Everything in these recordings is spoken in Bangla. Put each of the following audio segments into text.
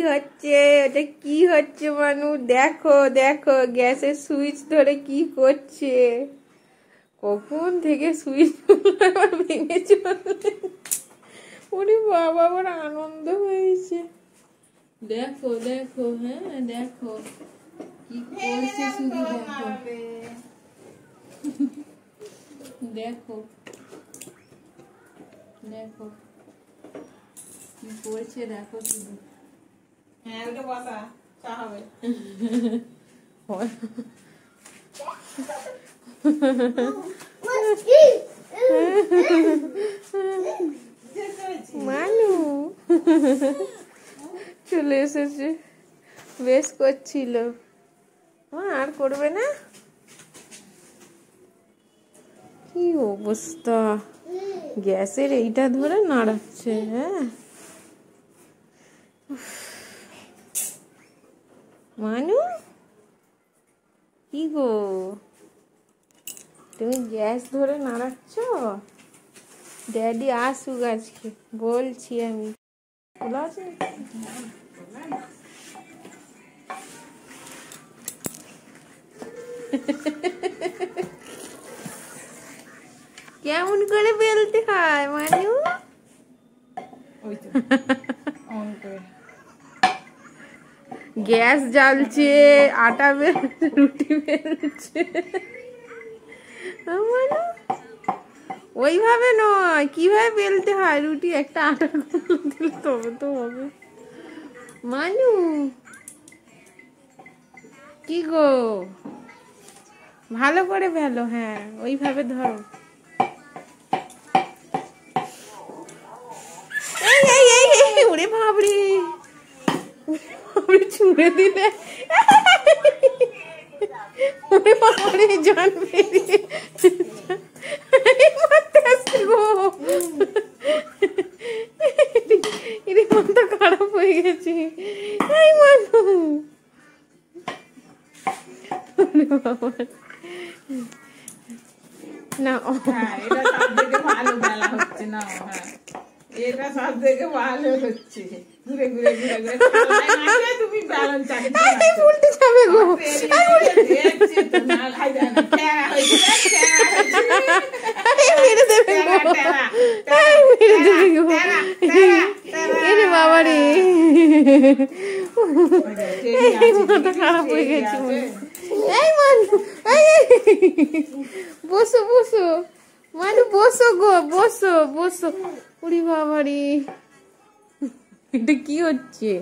হচ্ছে এটা কি হচ্ছে মানু? দেখো দেখো গ্যাসের সুইচ ধরে কি করছে, কখন থেকে সুইচ ভেঙে চলে। ওরে বাবা, আমার আনন্দ হয়েছে। দেখো দেখো, হ্যাঁ দেখো কি করছে, শুধু দেখো দেখো দেখো কি করছে, দেখো শুধু। হ্যাঁ ওটা বসা চা হবে। মানু চলে এসেছে, বেশ করছিল, আর করবে না। কি অবস্থা, গ্যাসের এইটা ধরে নাড়াচ্ছে। হ্যাঁ মানু, কি গো তুমি গ্যাস ধরে নাড়াচ্ছ? ড্যাডি আসুক আজকে, বলছি আমি। খোলা আছে কেমন করে বেলতে হয় মানু? গ্যাস জ্বালছে, আটা বেলছে, রুটি বেলছে। ওইভাবে নয়, কিভাবে বেলতে হয় রুটি? একটা আটা দিলে তবে তো হবে। মানু কি গো, ভালো করে বেলো। হ্যাঁ ওইভাবে ধরো। ওরে বাবরে, ছুঁড়ে দিলে। ওরে বাবরে, জান বেরিয়ে মাথা খারাপ হয়ে গেছে। এই মানু না, এটা সব থেকে ভালো বেলা হচ্ছে না, এটা সব থেকে ভালো হচ্ছে। ঘুরে ঘুরে ঘুরে ঘুরে তুমি ব্যালেন্স উল্টে যাবে গো। মেরে দেবে গো, বাবা রে, মাথা খারাপ হয়ে গেছে। এই মানু, বসো বসো মানু, বসো গো, বসো বসো। উড়ি বাবা রে, এটা কি হচ্ছে?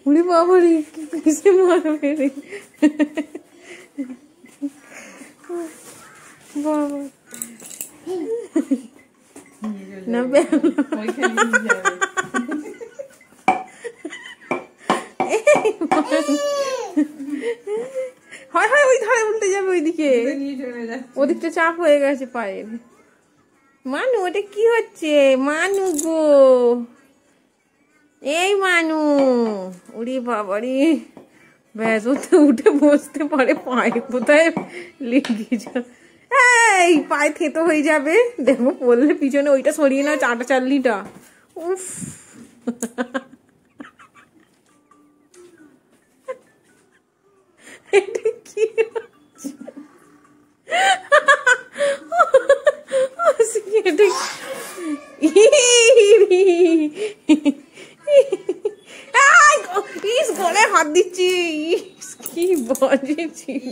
উড়ি বাবা রে, কিসে মারবে রে বাবা। না হয় হয়, ওই ধারে উল্টে যাবে, ওইদিকে ওদিকটা চাপ হয়ে গেছে পায়ের। মানু ওটা কি হচ্ছে মানু গো? এই মানু, ওরে বাবারে, ব্যাস ওতে উঠে বসতে পারে, পায়ে কোথায় লেগে যা। এই পায়ে থেতো হয়ে যাবে, দেখো বললে পিছনে ওইটা সরিয়ে নাও, চাটা চাল্লিটা। উফ, এটা কি গলায় হাত দিচ্ছি, কি বাজে ছিল।